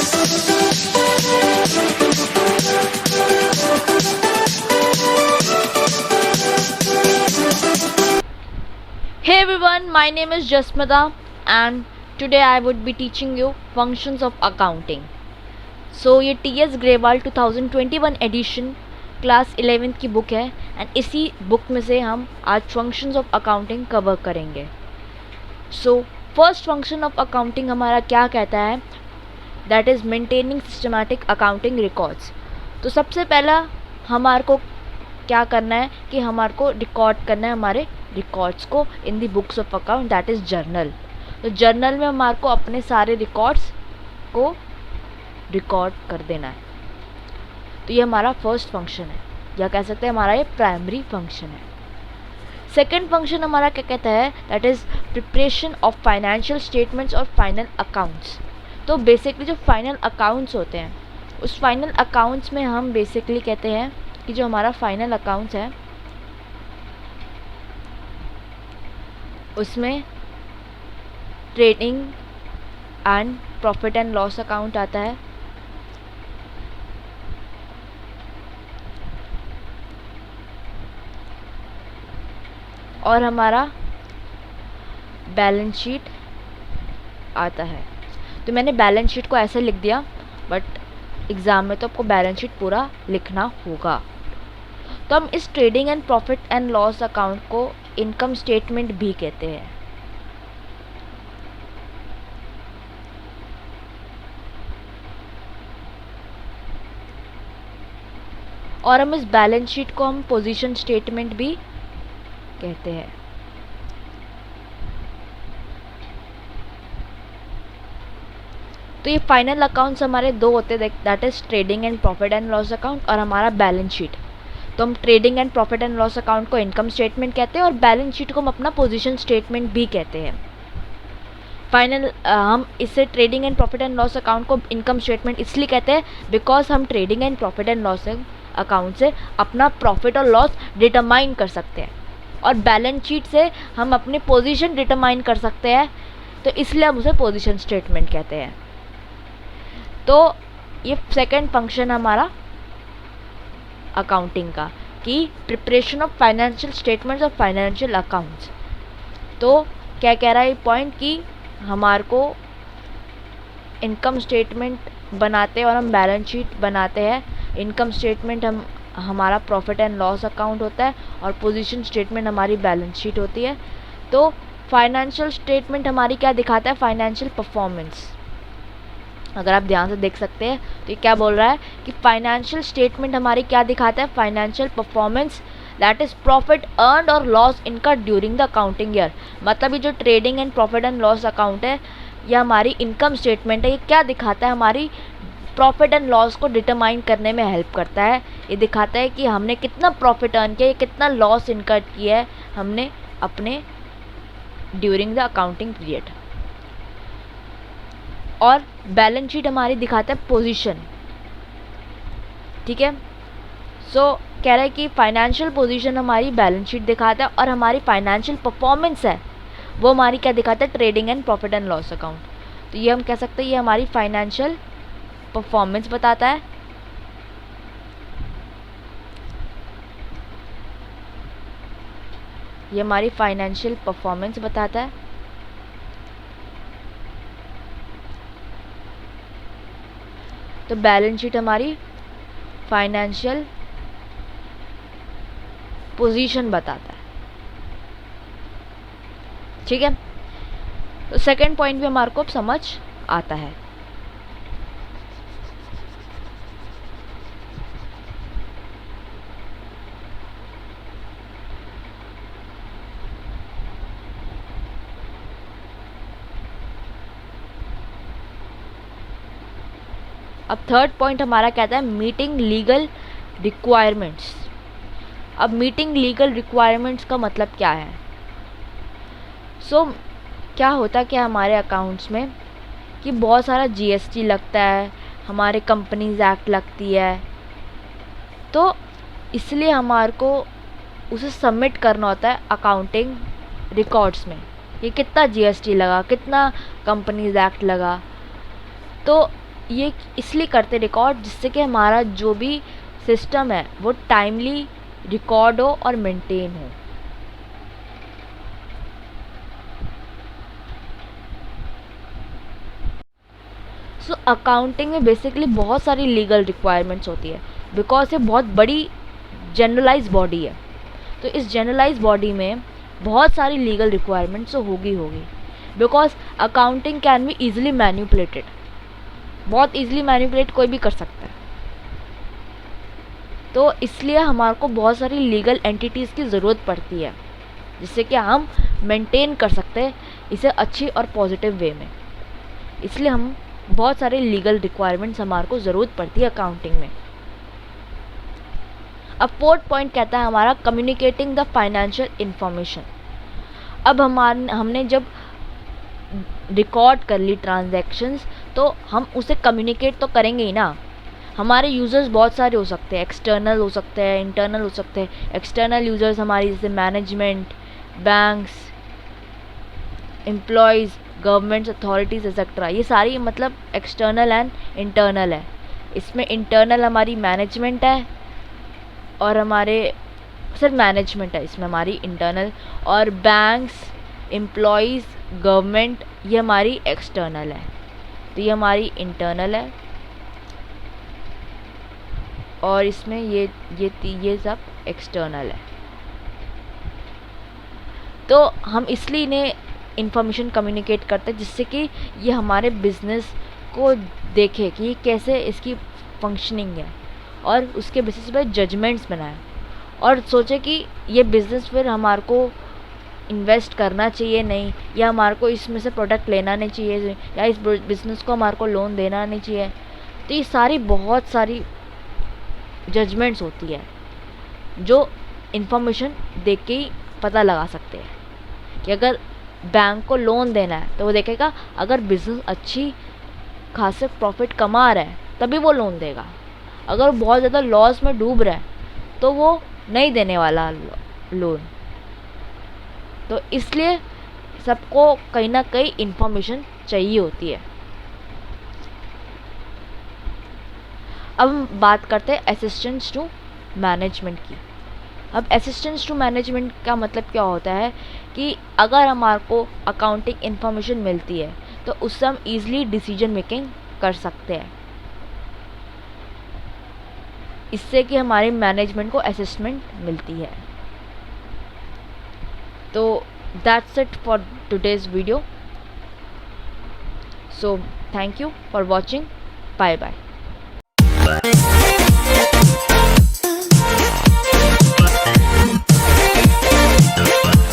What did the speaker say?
Hey everyone, my name is Jasmita and today I would be teaching you functions of accounting. So ये TS Grewal 2021 edition class 11th की book है and इसी book में से हम आज फंक्शंस ऑफ अकाउंटिंग कवर करेंगे. So first function of accounting हमारा क्या कहता है, that is maintaining systematic accounting records. तो सबसे पहला हमारे को क्या करना है कि हमारे को रिकॉर्ड करना है हमारे रिकॉर्ड्स को in the books of account, that is journal. तो जर्नल में हमारे को अपने सारे रिकॉर्ड्स को रिकॉर्ड कर देना है. तो ये हमारा फर्स्ट फंक्शन है, या कह सकते हैं हमारा ये प्राइमरी फंक्शन है. सेकेंड फंक्शन हमारा क्या कहता है, that is preparation of financial statements और फाइनल अकाउंट्स. तो बेसिकली जो फाइनल अकाउंट्स होते हैं, उस फाइनल अकाउंट्स में हम बेसिकली कहते हैं कि जो हमारा फाइनल अकाउंट्स है उसमें trading and profit and loss account आता है, और हमारा बैलेंस शीट आता है. तो मैंने बैलेंस शीट को ऐसे लिख दिया, बट एग्ज़ाम में तो आपको बैलेंस शीट पूरा लिखना होगा. तो हम इस trading and profit and loss account को इनकम स्टेटमेंट भी कहते हैं. और हम इस बैलेंस शीट को हम पोजीशन स्टेटमेंट भी कहते हैं. तो ये फाइनल अकाउंट्स हमारे दो होते हैं, that is trading and profit and loss account और हमारा बैलेंस शीट. तो हम trading and profit and loss account को इनकम स्टेटमेंट कहते हैं और बैलेंस शीट को हम अपना पोजीशन स्टेटमेंट भी कहते हैं. हम इसे trading and profit and loss account को इनकम स्टेटमेंट इसलिए कहते हैं बिकॉज हम trading and profit and loss account से अपना प्रॉफिट और लॉस डिटरमाइन कर सकते हैं, और बैलेंस शीट से हम अपनी पोजीशन डिटरमाइन कर सकते हैं. तो इसलिए हम उसे पोजीशन स्टेटमेंट कहते हैं. तो ये सेकंड फंक्शन हमारा अकाउंटिंग का, कि प्रिपरेशन ऑफ फाइनेंशियल स्टेटमेंट्स और फाइनेंशियल अकाउंट्स. तो क्या कह रहा है ये पॉइंट, कि हमारे को इनकम स्टेटमेंट बनाते हैं और हम बैलेंस शीट बनाते हैं. इनकम स्टेटमेंट हमारा प्रॉफिट एंड लॉस अकाउंट होता है और पोजीशन स्टेटमेंट हमारी बैलेंस शीट होती है. तो फाइनेंशियल स्टेटमेंट हमारी क्या दिखाता है, फाइनेंशियल परफॉर्मेंस. अगर आप ध्यान से देख सकते हैं तो ये क्या बोल रहा है कि फाइनेंशियल स्टेटमेंट हमारी क्या दिखाता है, financial performance, that is profit earned और लॉस इनका ड्यूरिंग द अकाउंटिंग ईयर. मतलब ये जो trading and profit and loss account है या हमारी इनकम स्टेटमेंट है, ये क्या दिखाता है, हमारी प्रॉफिट एंड लॉस को डिटरमाइन करने में हेल्प करता है. ये दिखाता है कि हमने कितना प्रॉफिट अर्न किया, कितना लॉस इनकर किया है हमने अपने ड्यूरिंग द अकाउंटिंग पीरियड. और बैलेंस शीट हमारी दिखाता है पोजीशन. ठीक है. सो कह रहा है कि फाइनेंशियल पोजीशन हमारी बैलेंस शीट दिखाता है और हमारी फाइनेंशियल परफॉर्मेंस है वो हमारी क्या दिखाता है, trading and profit and loss account. तो ये हम कह सकते हैं ये हमारी फाइनेंशियल परफॉर्मेंस बताता है. ये हमारी फाइनेंशियल परफॉर्मेंस बताता है. तो बैलेंस शीट हमारी फाइनेंशियल पोजीशन बताता है. ठीक है. तो सेकंड पॉइंट भी हमारे को अब समझ आता है. अब थर्ड पॉइंट हमारा कहता है मीटिंग लीगल रिक्वायरमेंट्स. अब मीटिंग लीगल रिक्वायरमेंट्स का मतलब क्या है. क्या होता क्या हमारे अकाउंट्स में कि बहुत सारा जीएसटी लगता है, हमारे कंपनीज एक्ट लगती है, तो इसलिए हमारे को उसे सबमिट करना होता है अकाउंटिंग रिकॉर्ड्स में. ये कितना जीएसटी लगा, कितना कंपनीज एक्ट लगा. तो ये इसलिए करते रिकॉर्ड जिससे कि हमारा जो भी सिस्टम है वो टाइमली रिकॉर्ड हो और मेंटेन हो। सो अकाउंटिंग में बेसिकली बहुत सारी लीगल रिक्वायरमेंट्स होती है, बिकॉज ये बहुत बड़ी जनरलाइज बॉडी है। तो इस जनरलाइज बॉडी में बहुत सारी लीगल रिक्वायरमेंट्स तो होगी because accounting can be easily manipulated, बहुत ईजिली मैन्युपुलेट कोई भी कर सकता है। तो इसलिए हमारे को बहुत सारी लीगल एंटिटीज़ की ज़रूरत पड़ती है जिससे कि हम मेंटेन कर सकते हैं इसे अच्छी और पॉजिटिव वे में। इसलिए हम बहुत सारे लीगल रिक्वायरमेंट्स हमारे को ज़रूरत पड़ती है अकाउंटिंग में। अब फोर्थ पॉइंट कहता है हमारा कम्युनिकेटिंग द फाइनेंशियल इंफॉर्मेशन। अब हमने जब रिकॉर्ड कर ली ट्रांजैक्शंस तो हम उसे कम्युनिकेट तो करेंगे ही ना। हमारे यूज़र्स बहुत सारे हो सकते हैं, एक्सटर्नल हो सकते हैं, इंटरनल हो सकते हैं। एक्सटर्नल यूज़र्स हमारी जैसे management, banks, employees, governments, authorities etcetera, ये सारी मतलब एक्सटर्नल एंड इंटरनल है। इसमें इंटरनल हमारी मैनेजमेंट है और हमारे सिर्फ मैनेजमेंट है इसमें हमारी इंटरनल, और बैंक्स, एम्प्लॉयज़, गवर्नमेंट ये हमारी एक्सटर्नल है। तो ये हमारी इंटरनल है और इसमें ये सब एक्सटर्नल है। तो हम इसलिए इन्हें इंफॉर्मेशन कम्युनिकेट करते हैं जिससे कि ये हमारे बिजनेस को देखे कि कैसे इसकी फंक्शनिंग है और उसके बेसिस पे जजमेंट्स बनाए और सोचे कि ये बिज़नेस फिर हमारे को इन्वेस्ट करना चाहिए नहीं, या हमारे को इसमें से प्रोडक्ट लेना नहीं चाहिए, या इस बिज़नेस को हमारे को लोन देना नहीं चाहिए। तो ये सारी बहुत सारी जजमेंट्स होती है जो इन्फॉर्मेशन देख के ही पता लगा सकते हैं कि अगर बैंक को लोन देना है तो वो देखेगा अगर बिज़नेस अच्छी खासे प्रॉफिट कमा रहा है तभी वो लोन देगा, अगर बहुत ज़्यादा लॉस में डूब रहा है तो वो नहीं देने वाला लोन। तो इसलिए सबको कहीं ना कहीं इन्फॉर्मेशन चाहिए होती है। अब हम बात करते हैं असिस्टेंट्स टू मैनेजमेंट की। अब असिस्टेंट्स टू मैनेजमेंट का मतलब क्या होता है कि अगर हमारे को अकाउंटिंग इन्फॉर्मेशन मिलती है तो उससे हम ईज़िली डिसीजन मेकिंग कर सकते हैं, इससे कि हमारे मैनेजमेंट को असिस्टमेंट मिलती है। तो that's it for today's video. So thank you for watching, bye bye.